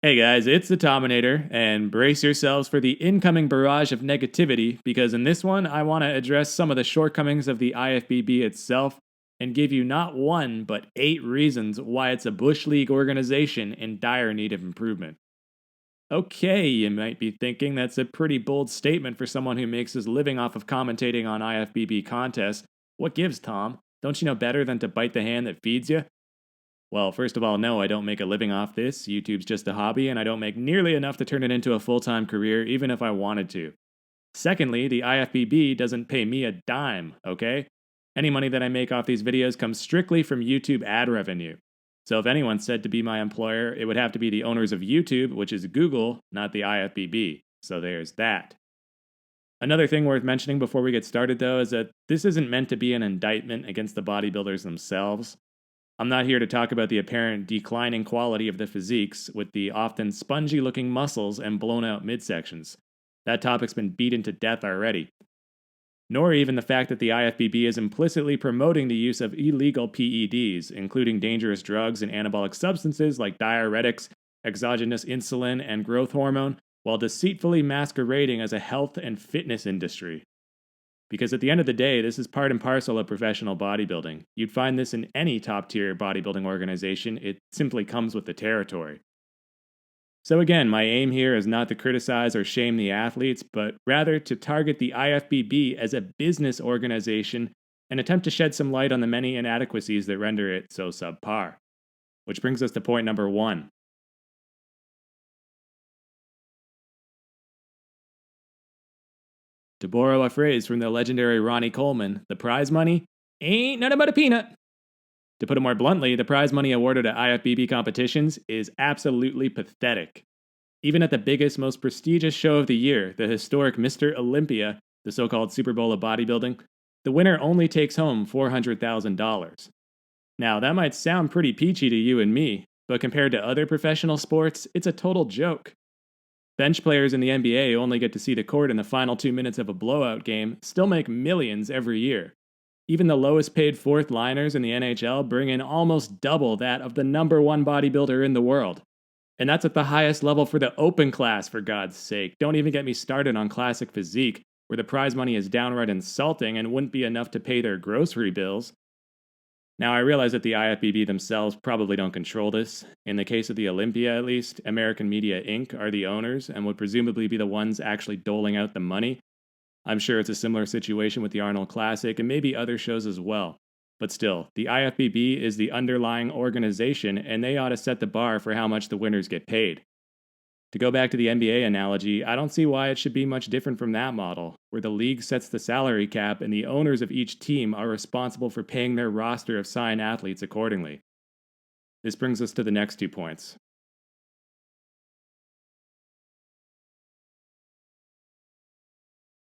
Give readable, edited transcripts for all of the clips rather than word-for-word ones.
Hey guys, it's the Tominator, and brace yourselves for the incoming barrage of negativity because in this one, I want to address some of the shortcomings of the IFBB itself and give you not one, but 8 reasons why it's a Bush League organization in dire need of improvement. Okay, you might be thinking that's a pretty bold statement for someone who makes his living off of commentating on IFBB contests. What gives, Tom? Don't you know better than to bite the hand that feeds you? Well, first of all, no, I don't make a living off this. YouTube's just a hobby, and I don't make nearly enough to turn it into a full time career, even if I wanted to. Secondly, the IFBB doesn't pay me a dime, okay? Any money that I make off these videos comes strictly from YouTube ad revenue. So if anyone's said to be my employer, it would have to be the owners of YouTube, which is Google, not the IFBB. So there's that. Another thing worth mentioning before we get started, though, is that this isn't meant to be an indictment against the bodybuilders themselves. I'm not here to talk about the apparent declining quality of the physiques with the often spongy looking muscles and blown out midsections. That topic's been beaten to death already. Nor even the fact that the IFBB is implicitly promoting the use of illegal PEDs, including dangerous drugs and anabolic substances like diuretics, exogenous insulin, and growth hormone, while deceitfully masquerading as a health and fitness industry. Because at the end of the day, this is part and parcel of professional bodybuilding. You'd find this in any top tier bodybuilding organization, it simply comes with the territory. So again, my aim here is not to criticize or shame the athletes, but rather to target the IFBB as a business organization and attempt to shed some light on the many inadequacies that render it so subpar. Which brings us to point number 1. To borrow a phrase from the legendary Ronnie Coleman, the prize money ain't nothing but a peanut. To put it more bluntly, the prize money awarded at IFBB competitions is absolutely pathetic. Even at the biggest, most prestigious show of the year, the historic Mr. Olympia, the so-called Super Bowl of bodybuilding, the winner only takes home $400,000. Now, that might sound pretty peachy to you and me, but compared to other professional sports, it's a total joke. Bench players in the NBA who only get to see the court in the final 2 minutes of a blowout game still make millions every year. Even the lowest paid fourth liners in the NHL bring in almost double that of the number 1 bodybuilder in the world. And that's at the highest level for the open class, for God's sake. Don't even get me started on classic physique, where the prize money is downright insulting and wouldn't be enough to pay their grocery bills. Now, I realize that the IFBB themselves probably don't control this. In the case of the Olympia, at least, American Media Inc. are the owners and would presumably be the ones actually doling out the money. I'm sure it's a similar situation with the Arnold Classic and maybe other shows as well. But still, the IFBB is the underlying organization and they ought to set the bar for how much the winners get paid. To go back to the NBA analogy, I don't see why it should be much different from that model, where the league sets the salary cap and the owners of each team are responsible for paying their roster of signed athletes accordingly. This brings us to the next 2 points.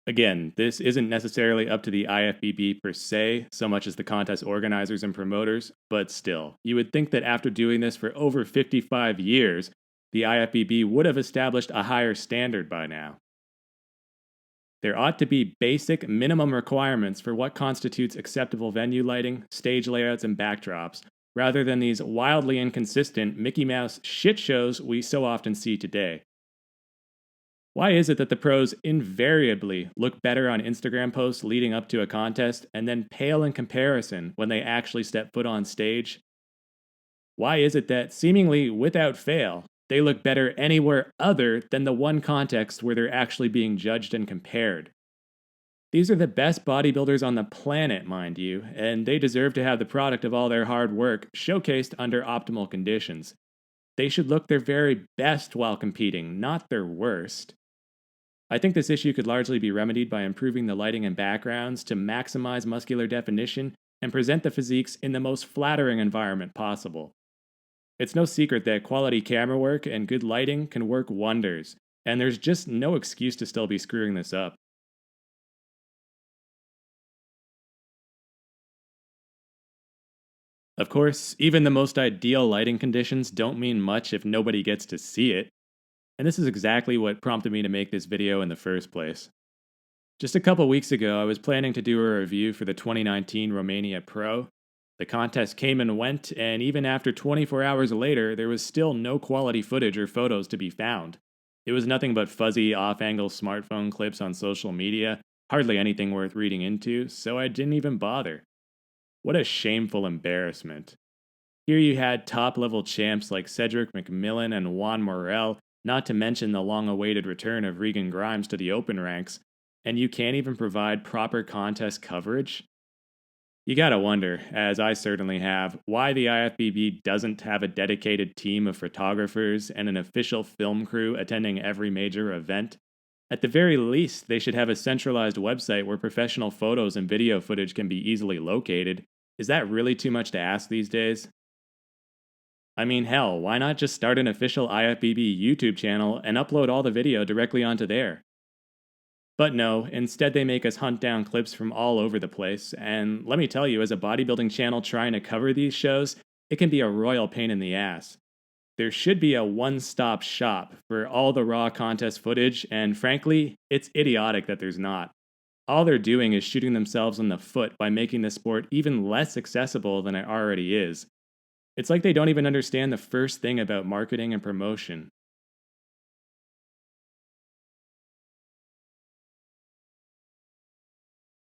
Again, this isn't necessarily up to the IFBB per se, so much as the contest organizers and promoters, but still, you would think that after doing this for over 55 years, the IFBB would have established a higher standard by now. There ought to be basic minimum requirements for what constitutes acceptable venue lighting, stage layouts, and backdrops, rather than these wildly inconsistent Mickey Mouse shit shows we so often see today. Why is it that the pros invariably look better on Instagram posts leading up to a contest and then pale in comparison when they actually step foot on stage? Why is it that, seemingly without fail, they look better anywhere other than the one context where they're actually being judged and compared? These are the best bodybuilders on the planet, mind you, and they deserve to have the product of all their hard work showcased under optimal conditions. They should look their very best while competing, not their worst. I think this issue could largely be remedied by improving the lighting and backgrounds to maximize muscular definition and present the physiques in the most flattering environment possible. It's no secret that quality camera work and good lighting can work wonders, and there's just no excuse to still be screwing this up. Of course, even the most ideal lighting conditions don't mean much if nobody gets to see it. And this is exactly what prompted me to make this video in the first place. Just a couple weeks ago, I was planning to do a review for the 2019 Romania Pro, The contest came and went, and even after 24 hours later, there was still no quality footage or photos to be found. It was nothing but fuzzy, off angle smartphone clips on social media, hardly anything worth reading into, so I didn't even bother. What a shameful embarrassment. Here you had top level champs like Cedric McMillan and Juan Morel, not to mention the long awaited return of Regan Grimes to the open ranks, and you can't even provide proper contest coverage? You gotta wonder, as I certainly have, why the IFBB doesn't have a dedicated team of photographers and an official film crew attending every major event. At the very least, they should have a centralized website where professional photos and video footage can be easily located. Is that really too much to ask these days? I mean, hell, why not just start an official IFBB YouTube channel and upload all the video directly onto there? But no, instead they make us hunt down clips from all over the place, and let me tell you, as a bodybuilding channel trying to cover these shows, it can be a royal pain in the ass. There should be a one-stop shop for all the raw contest footage, and frankly, it's idiotic that there's not. All they're doing is shooting themselves in the foot by making the sport even less accessible than it already is. It's like they don't even understand the first thing about marketing and promotion.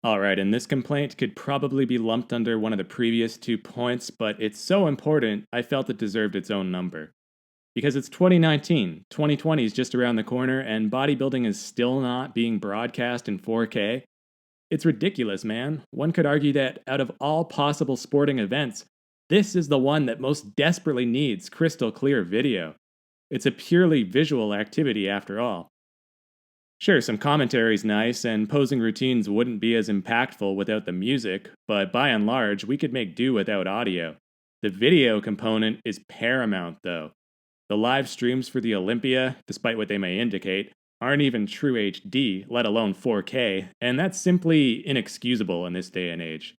Alright, and this complaint could probably be lumped under one of the previous 2 points, but it's so important, I felt it deserved its own number. Because it's 2019, 2020 is just around the corner, and bodybuilding is still not being broadcast in 4K. It's ridiculous, man. One could argue that out of all possible sporting events, this is the one that most desperately needs crystal clear video. It's a purely visual activity after all. Sure, some commentary's nice, and posing routines wouldn't be as impactful without the music, but by and large, we could make do without audio. The video component is paramount, though. The live streams for the Olympia, despite what they may indicate, aren't even true HD, let alone 4K, and that's simply inexcusable in this day and age.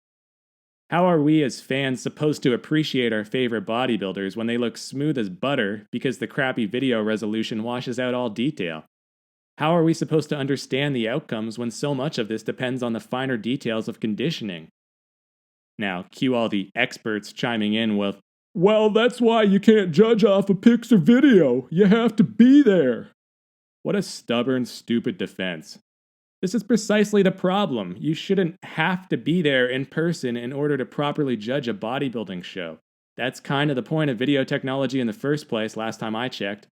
How are we as fans supposed to appreciate our favorite bodybuilders when they look smooth as butter because the crappy video resolution washes out all detail? How are we supposed to understand the outcomes when so much of this depends on the finer details of conditioning? Now, cue all the experts chiming in with, "Well, that's why you can't judge off of pics or video. You have to be there." What a stubborn, stupid defense. This is precisely the problem. You shouldn't have to be there in person in order to properly judge a bodybuilding show. That's kind of the point of video technology in the first place, last time I checked.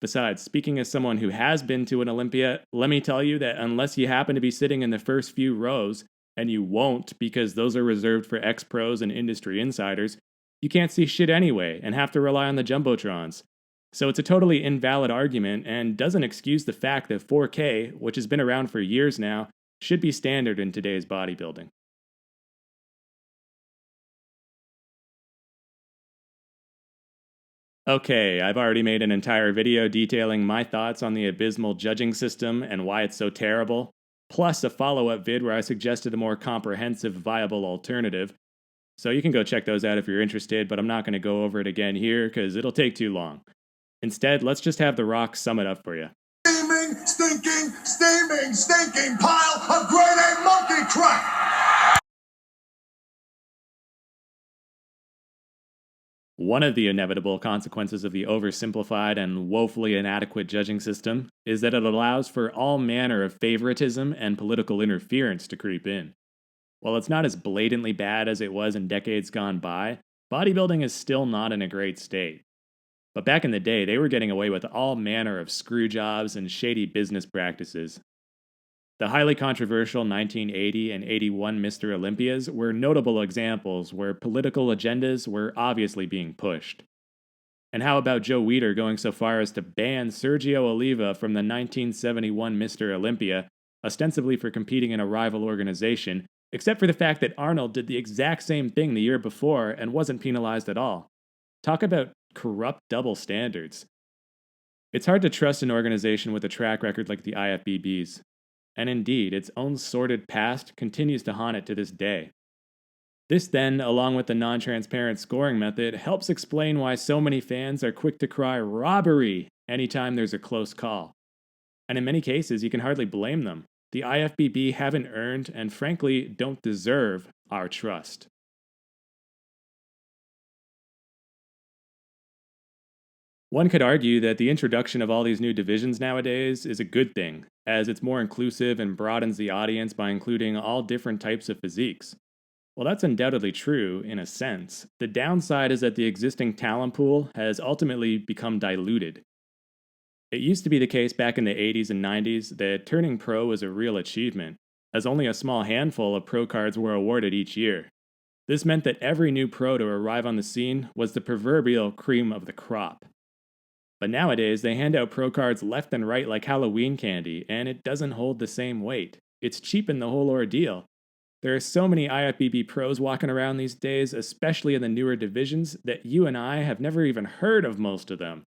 Besides, speaking as someone who has been to an Olympia, let me tell you that unless you happen to be sitting in the first few rows, and you won't because those are reserved for ex-pros and industry insiders, you can't see shit anyway and have to rely on the jumbotrons. So it's a totally invalid argument and doesn't excuse the fact that 4K, which has been around for years now, should be standard in today's bodybuilding. Okay, I've already made an entire video detailing my thoughts on the abysmal judging system and why it's so terrible, plus a follow-up vid where I suggested a more comprehensive, viable alternative. So you can go check those out if you're interested, but I'm not going to go over it again here because it'll take too long. Instead, let's just have The Rock sum it up for you. Stinking pile of grade A monkey crap! One of the inevitable consequences of the oversimplified and woefully inadequate judging system is that it allows for all manner of favoritism and political interference to creep in. While it's not as blatantly bad as it was in decades gone by, bodybuilding is still not in a great state. But back in the day, they were getting away with all manner of screw jobs and shady business practices. The highly controversial 1980 and 81 Mr. Olympias were notable examples where political agendas were obviously being pushed. And how about Joe Weider going so far as to ban Sergio Oliva from the 1971 Mr. Olympia, ostensibly for competing in a rival organization, except for the fact that Arnold did the exact same thing the year before and wasn't penalized at all? Talk about corrupt double standards. It's hard to trust an organization with a track record like the IFBB's. And indeed, its own sordid past continues to haunt it to this day. This then, along with the non-transparent scoring method, helps explain why so many fans are quick to cry robbery anytime there's a close call. And in many cases, you can hardly blame them. The IFBB haven't earned, and frankly, don't deserve, our trust. One could argue that the introduction of all these new divisions nowadays is a good thing, as it's more inclusive and broadens the audience by including all different types of physiques. Well, that's undoubtedly true, in a sense. The downside is that the existing talent pool has ultimately become diluted. It used to be the case back in the 80s and 90s that turning pro was a real achievement, as only a small handful of pro cards were awarded each year. This meant that every new pro to arrive on the scene was the proverbial cream of the crop. But nowadays, they hand out pro cards left and right like Halloween candy, and it doesn't hold the same weight. It's cheapened the whole ordeal. There are so many IFBB pros walking around these days, especially in the newer divisions, that you and I have never even heard of most of them.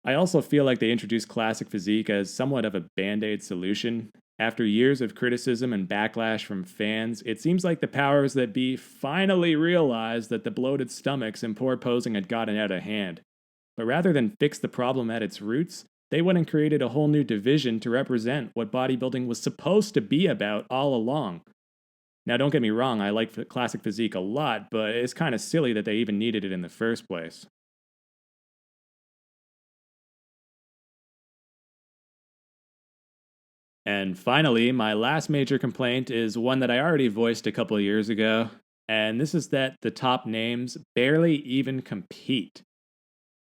I also feel like they introduced Classic Physique as somewhat of a band aid solution. After years of criticism and backlash from fans, it seems like the powers that be finally realized that the bloated stomachs and poor posing had gotten out of hand. But rather than fix the problem at its roots, they went and created a whole new division to represent what bodybuilding was supposed to be about all along. Now, don't get me wrong, I like Classic Physique a lot, but it's kind of silly that they even needed it in the first place. And finally, my last major complaint is one that I already voiced a couple of years ago, and this is that the top names barely even compete.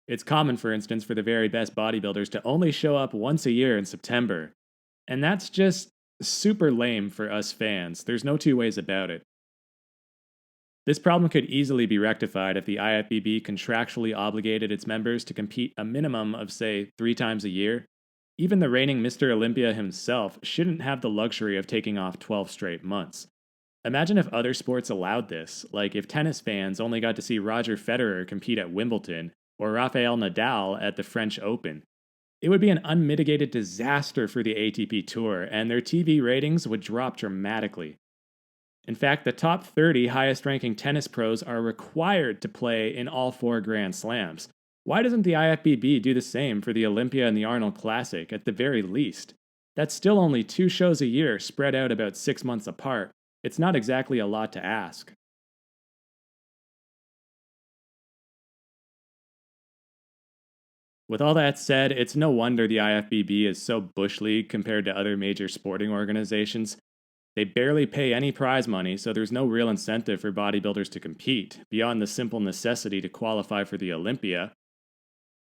It's common, for instance, for the very best bodybuilders to only show up once a year in September. And that's just super lame for us fans. There's no two ways about it. This problem could easily be rectified if the IFBB contractually obligated its members to compete a minimum of, say, 3 times a year. Even the reigning Mr. Olympia himself shouldn't have the luxury of taking off 12 straight months. Imagine if other sports allowed this, like if tennis fans only got to see Roger Federer compete at Wimbledon or Rafael Nadal at the French Open. It would be an unmitigated disaster for the ATP Tour, and their TV ratings would drop dramatically. In fact, the top 30 highest ranking tennis pros are required to play in all 4 Grand Slams. Why doesn't the IFBB do the same for the Olympia and the Arnold Classic at the very least? That's still only 2 shows a year spread out about 6 months apart. It's not exactly a lot to ask. With all that said, it's no wonder the IFBB is so bush league compared to other major sporting organizations. They barely pay any prize money, so there's no real incentive for bodybuilders to compete, beyond the simple necessity to qualify for the Olympia.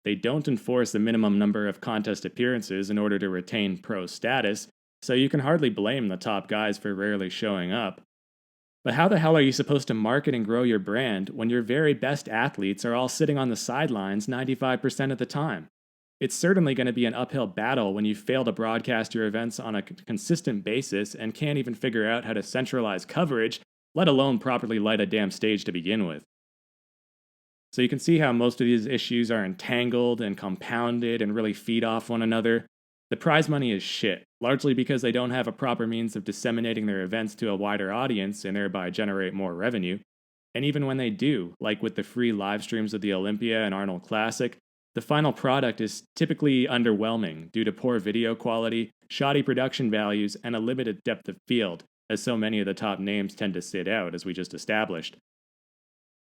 They don't enforce the minimum number of contest appearances in order to retain pro status, so you can hardly blame the top guys for rarely showing up. But how the hell are you supposed to market and grow your brand when your very best athletes are all sitting on the sidelines 95% of the time? It's certainly going to be an uphill battle when you fail to broadcast your events on a consistent basis and can't even figure out how to centralize coverage, let alone properly light a damn stage to begin with. So you can see how most of these issues are entangled and compounded and really feed off one another. The prize money is shit, largely because they don't have a proper means of disseminating their events to a wider audience and thereby generate more revenue. And even when they do, like with the free live streams of the Olympia and Arnold Classic, the final product is typically underwhelming due to poor video quality, shoddy production values, and a limited depth of field, as so many of the top names tend to sit out, as we just established.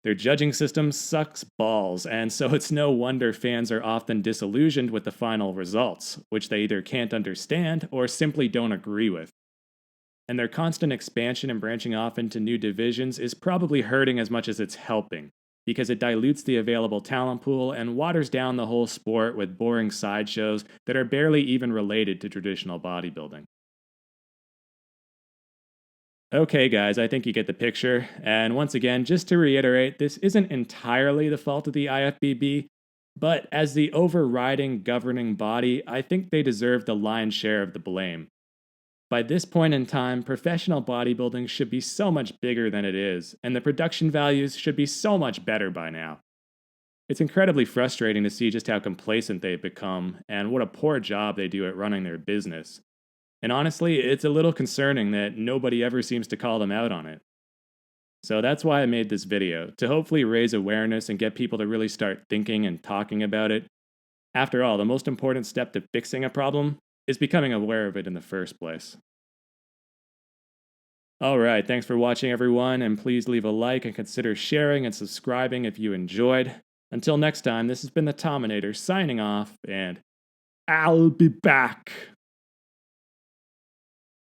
Their judging system sucks balls, and so it's no wonder fans are often disillusioned with the final results, which they either can't understand or simply don't agree with. And their constant expansion and branching off into new divisions is probably hurting as much as it's helping, because it dilutes the available talent pool and waters down the whole sport with boring sideshows that are barely even related to traditional bodybuilding. Okay, guys, I think you get the picture. And once again, just to reiterate, this isn't entirely the fault of the IFBB, but as the overriding governing body, I think they deserve the lion's share of the blame. By this point in time, professional bodybuilding should be so much bigger than it is, and the production values should be so much better by now. It's incredibly frustrating to see just how complacent they've become, and what a poor job they do at running their business. And honestly, it's a little concerning that nobody ever seems to call them out on it. So that's why I made this video, to hopefully raise awareness and get people to really start thinking and talking about it. After all, the most important step to fixing a problem is becoming aware of it in the first place. Alright, thanks for watching everyone, and please leave a like and consider sharing and subscribing if you enjoyed. Until next time, this has been the Tominator signing off, and I'll be back.